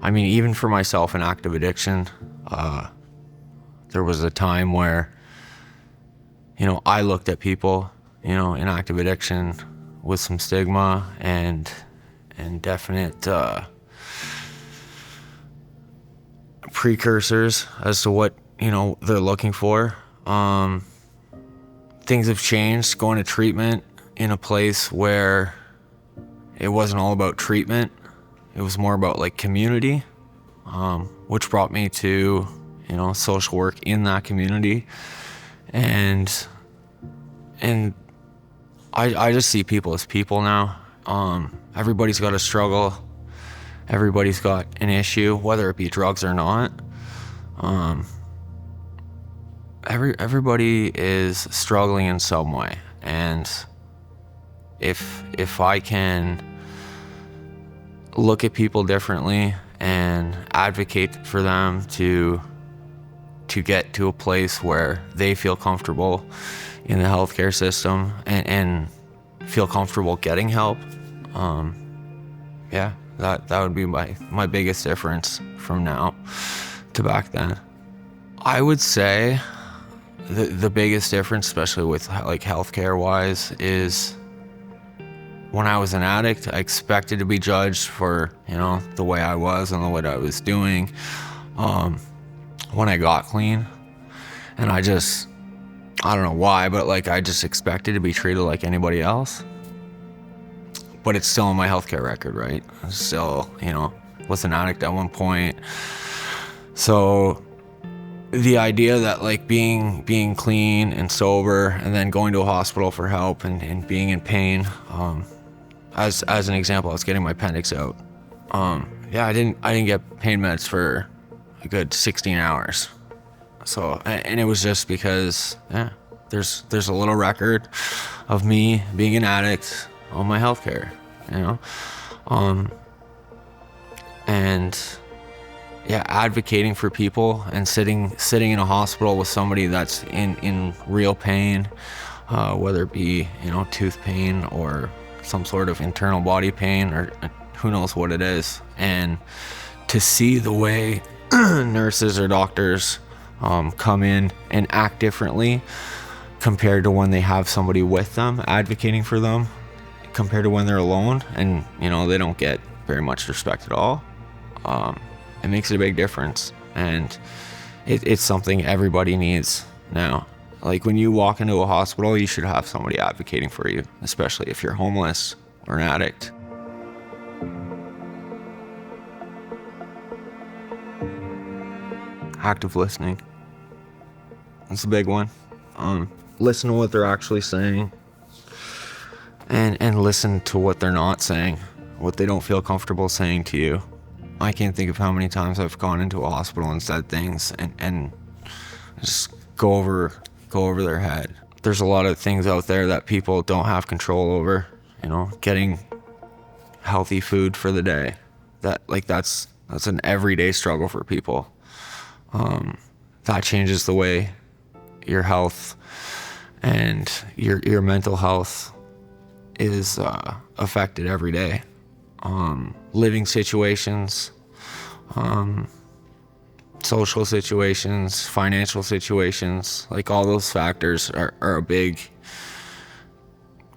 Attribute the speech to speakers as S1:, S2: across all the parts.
S1: I mean, even for myself in active addiction, there was a time where, I looked at people, in active addiction with some stigma and definite precursors as to what, they're looking for. Things have changed, going to treatment in a place where it wasn't all about treatment. It was more about like community, which brought me to, social work in that community. And I just see people as people now. Everybody's got a struggle. Everybody's got an issue, whether it be drugs or not. Everybody is struggling in some way. And if I can look at people differently and advocate for them to get to a place where they feel comfortable in the healthcare system and feel comfortable getting help, that would be my biggest difference from now to back then. I would say the biggest difference, especially with like healthcare wise, is when I was an addict, I expected to be judged for, the way I was and the way I was doing. When I got clean, and I don't know why, but like I just expected to be treated like anybody else. But it's still in my healthcare record, right? I still, was an addict at one point. So the idea that like being clean and sober and then going to a hospital for help and being in pain, as an example, I was getting my appendix out. I didn't get pain meds for a good 16 hours. So, and it was just because, there's a little record of me being an addict on my healthcare, advocating for people and sitting in a hospital with somebody that's in real pain, whether it be, tooth pain or some sort of internal body pain or who knows what it is. And to see the way nurses or doctors come in and act differently compared to when they have somebody with them advocating for them, compared to when they're alone and they don't get very much respect at all, it makes a big difference. And it's something everybody needs now. Like when you walk into a hospital, you should have somebody advocating for you, especially if you're homeless or an addict. Active listening. That's a big one. Listen to what they're actually saying and listen to what they're not saying, what they don't feel comfortable saying to you. I can't think of how many times I've gone into a hospital and said things and just go over their head. There's a lot of things out there that people don't have control over, getting healthy food for the day. That's an everyday struggle for people. That changes the way your health and your mental health is affected every day. Living situations, social situations, financial situations, like all those factors are a big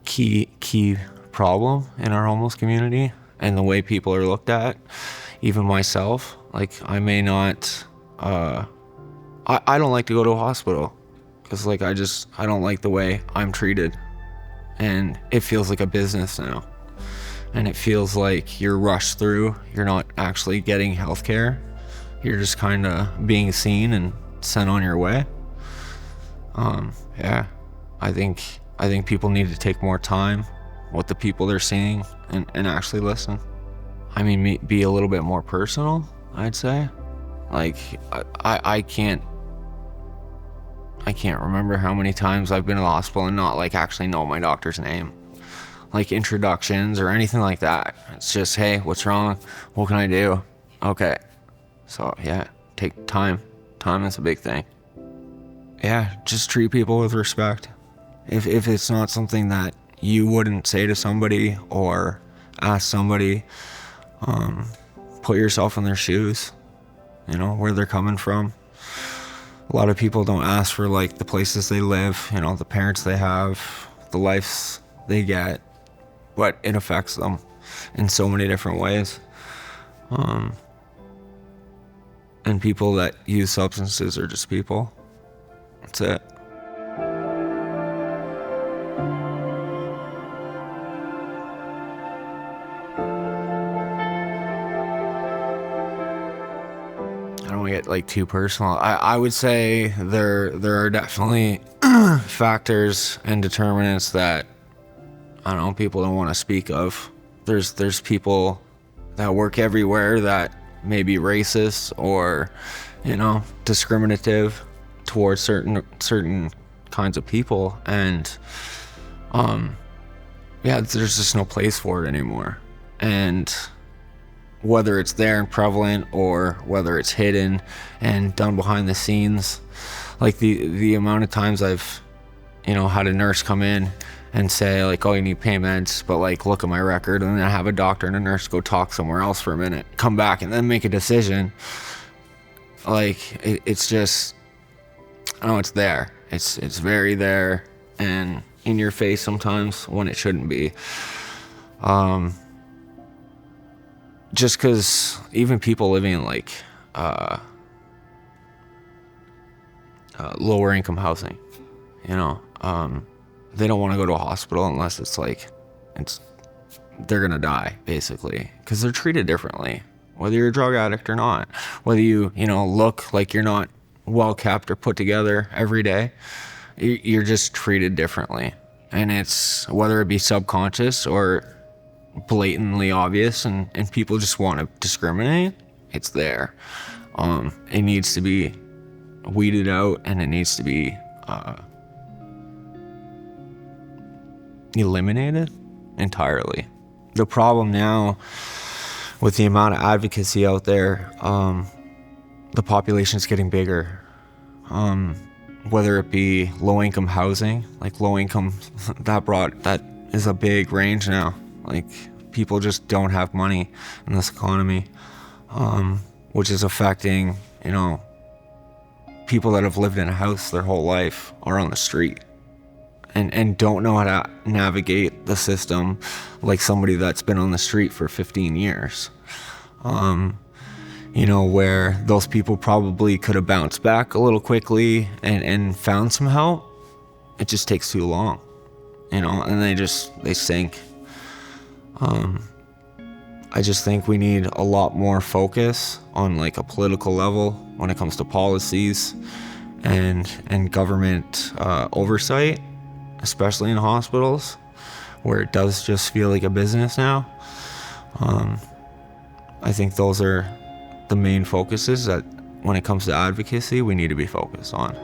S1: key problem in our homeless community and the way people are looked at. Even myself, like I may not, I don't like to go to a hospital because like I don't like the way I'm treated, and it feels like a business now. And it feels like you're rushed through. You're not actually getting healthcare. You're just kind of being seen and sent on your way. I think people need to take more time with the people they're seeing and actually listen. I mean, be a little bit more personal, I'd say. Like, I can't remember how many times I've been in the hospital and not like actually know my doctor's name. Like introductions or anything like that. It's just, hey, what's wrong? What can I do? Okay. So yeah, take time. Time is a big thing. Yeah, just treat people with respect. If it's not something that you wouldn't say to somebody or ask somebody, put yourself in their shoes, where they're coming from. A lot of people don't ask for like the places they live, the parents they have, the lives they get, but it affects them in so many different ways. And people that use substances are just people. That's it. I don't want to get like too personal. I would say there are definitely factors and determinants that people don't want to speak of. There's people that work everywhere that may be racist or discriminative towards certain kinds of people, and there's just no place for it anymore. And whether it's there and prevalent or whether it's hidden and done behind the scenes, like the amount of times I've had a nurse come in and say like, oh, you need pain meds, but like look at my record, and then I have a doctor and a nurse go talk somewhere else for a minute, come back and then make a decision. Like it's just, it's there. It's very there and in your face sometimes when it shouldn't be. Just because even people living in like lower income housing, they don't want to go to a hospital unless they're gonna die, basically, because they're treated differently, whether you're a drug addict or not, whether you look like you're not well kept or put together every day. You're just treated differently, and it's whether it be subconscious or blatantly obvious, and people just want to discriminate. It's there. It needs to be weeded out, and it needs to be eliminated entirely. The problem now with the amount of advocacy out there, the population's getting bigger. Whether it be low-income housing, like low-income, that is a big range now. Like people just don't have money in this economy, which is affecting, people that have lived in a house their whole life are on the street and don't know how to navigate the system like somebody that's been on the street for 15 years. Where those people probably could have bounced back a little quickly and found some help. It just takes too long, and they sink. I just think we need a lot more focus on like a political level when it comes to policies and government oversight, especially in hospitals, where it does just feel like a business now. I think those are the main focuses that when it comes to advocacy, we need to be focused on.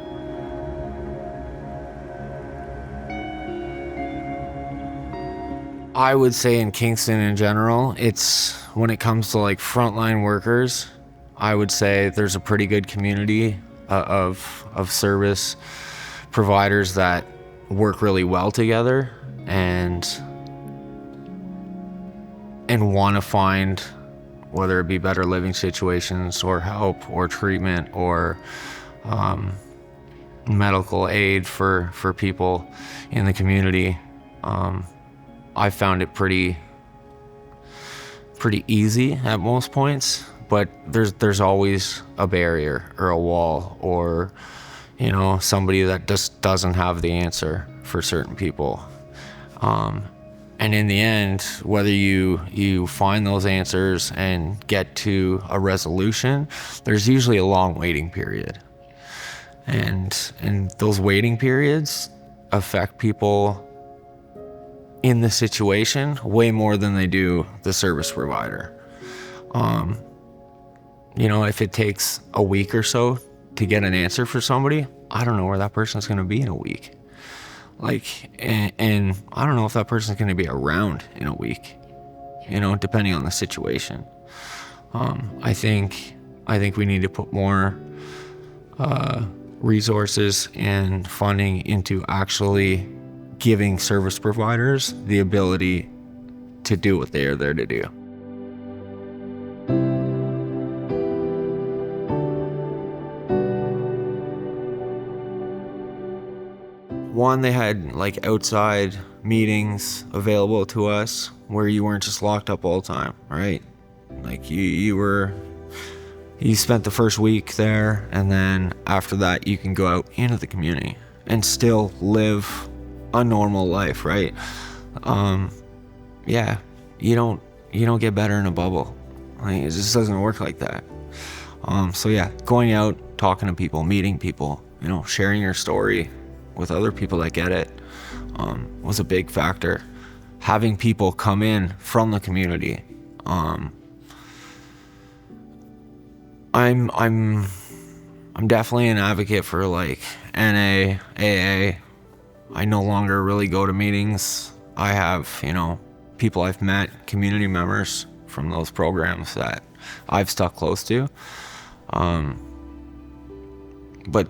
S1: I would say in Kingston in general, it's when it comes to like frontline workers, I would say there's a pretty good community of service providers that work really well together and want to find, whether it be better living situations or help or treatment or medical aid for people in the community. I found it pretty easy at most points, but there's always a barrier or a wall or somebody that just doesn't have the answer for certain people. And in the end, whether you find those answers and get to a resolution, there's usually a long waiting period. And those waiting periods affect people in the situation way more than they do the service provider. If it takes a week or so to get an answer for somebody, I don't know where that person's going to be in a week. And I don't know if that person's going to be around in a week, depending on the situation. I think we need to put more resources and funding into actually giving service providers the ability to do what they are there to do. one, they had like outside meetings available to us where you weren't just locked up all the time, right? Like you spent the first week there, and then after that you can go out into the community and still live a normal life, right? Yeah, you don't get better in a bubble. Like, it just doesn't work like that. So yeah, going out, talking to people, meeting people, sharing your story with other people that get it, was a big factor. Having people come in from the community. I'm definitely an advocate for like NA, AA. I no longer really go to meetings. I have, people I've met, community members from those programs that I've stuck close to. But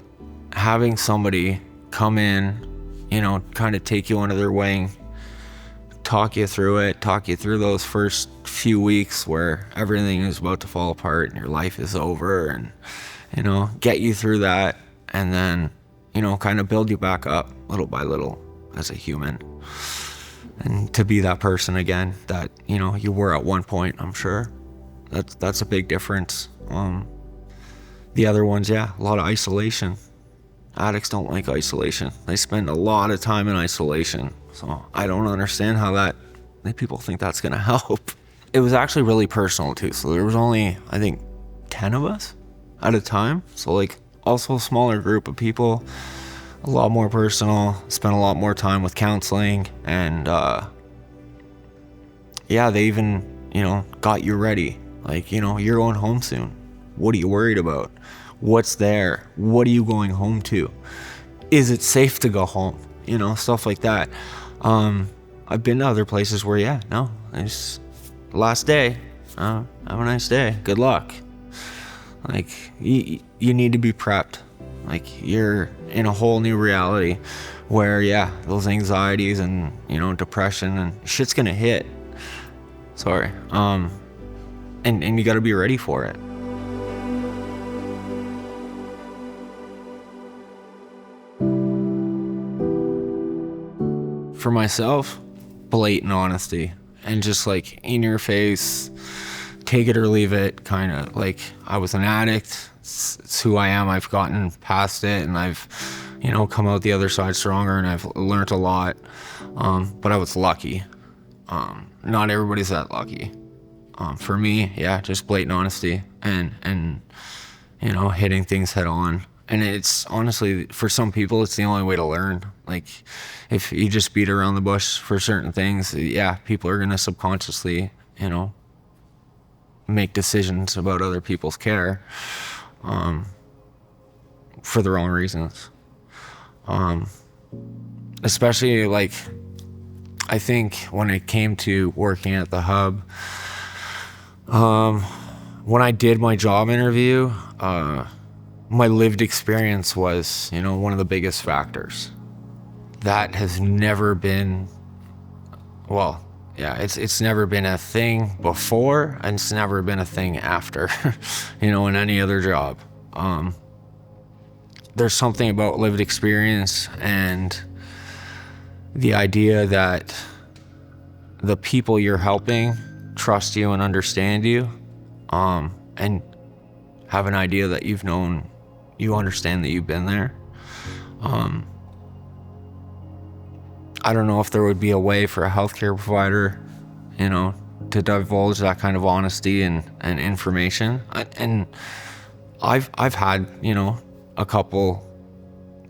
S1: having somebody come in, kind of take you under their wing, talk you through those first few weeks where everything is about to fall apart and your life is over, and, get you through that, and then, kind of build you back up little by little as a human. And to be that person again that, you were at one point, I'm sure. That's a big difference. The other ones, yeah, a lot of isolation. Addicts don't like isolation. They spend a lot of time in isolation. So I don't understand how people think that's gonna help. It was actually really personal too. So there was only, I think, 10 of us at a time. So like also a smaller group of people, a lot more personal, spent a lot more time with counseling, and yeah, they even, got you ready. Like, you're going home soon. What are you worried about? What's there? What are you going home to? Is it safe to go home? Stuff like that. I've been to other places where, yeah, no, it's last day. Have a nice day. Good luck. Like, you need to be prepped. Like, you're in a whole new reality where, yeah, those anxieties and, depression and shit's gonna hit. Sorry. And you gotta be ready for it. For myself, blatant honesty, and just like in your face, take it or leave it, kind of. Like, I was an addict. It's who I am. I've gotten past it, and I've, come out the other side stronger, and I've learned a lot. But I was lucky. Not everybody's that lucky. For me, yeah, just blatant honesty and hitting things head on. And it's honestly, for some people, it's the only way to learn. Like, if you just beat around the bush for certain things, yeah, people are going to subconsciously, make decisions about other people's care, for their own reasons. Especially, like, I think when it came to working at the hub, when I did my job interview, my lived experience was, one of the biggest factors. That has never been, well, yeah, it's never been a thing before, and it's never been a thing after, in any other job. There's something about lived experience and the idea that the people you're helping trust you and understand you, and have an idea that you understand that you've been there. I don't know if there would be a way for a healthcare provider, to divulge that kind of honesty and information. And I've had, a couple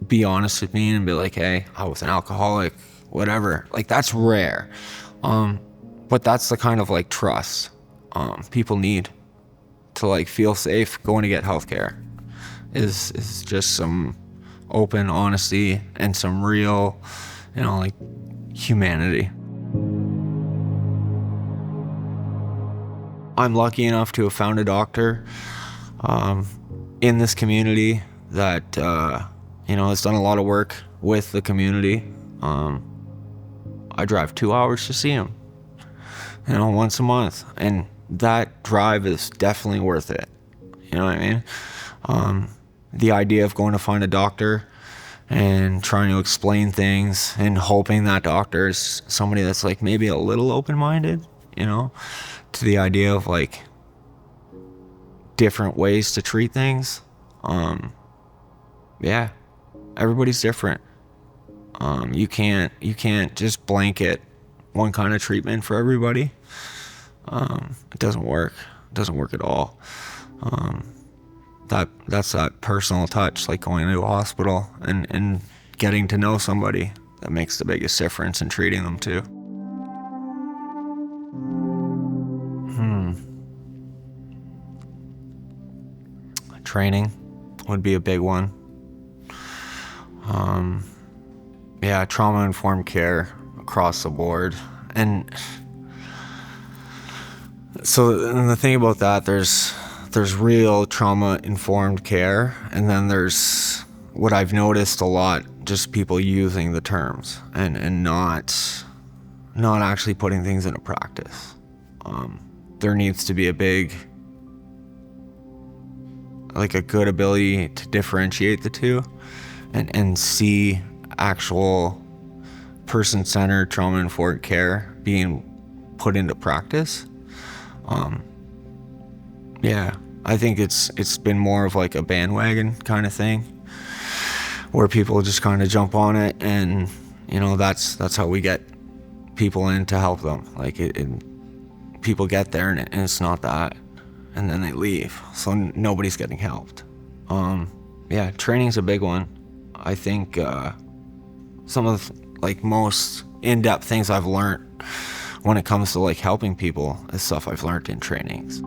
S1: be honest with me and be like, hey, I was an alcoholic, whatever. Like, that's rare. But that's the kind of like trust people need to like feel safe going to get healthcare. Is just some open honesty and some real, like, humanity. I'm lucky enough to have found a doctor in this community that has done a lot of work with the community. I drive 2 hours to see him, once a month, and that drive is definitely worth it. You know what I mean? The idea of going to find a doctor and trying to explain things and hoping that doctor is somebody that's like maybe a little open-minded, you know, to the idea of like different ways to treat things. Yeah, everybody's different. You can't just blanket one kind of treatment for everybody. It doesn't work. It doesn't work at all. That's that personal touch, like going to a hospital and getting to know somebody, that makes the biggest difference in treating them too. Training would be a big one. Yeah, trauma-informed care across the board. And so and the thing about that, there's real trauma-informed care, and then there's what I've noticed a lot, just people using the terms and not actually putting things into practice. There needs to be a good ability to differentiate the two and see actual person-centered trauma-informed care being put into practice. Yeah, I think it's been more of like a bandwagon kind of thing where people just kind of jump on it, and you know, that's how we get people in to help them. Like people get there and it's not that, and then they leave, so nobody's getting helped. Yeah, training's a big one. I think some of the most in-depth things I've learned when it comes to like helping people is stuff I've learned in trainings.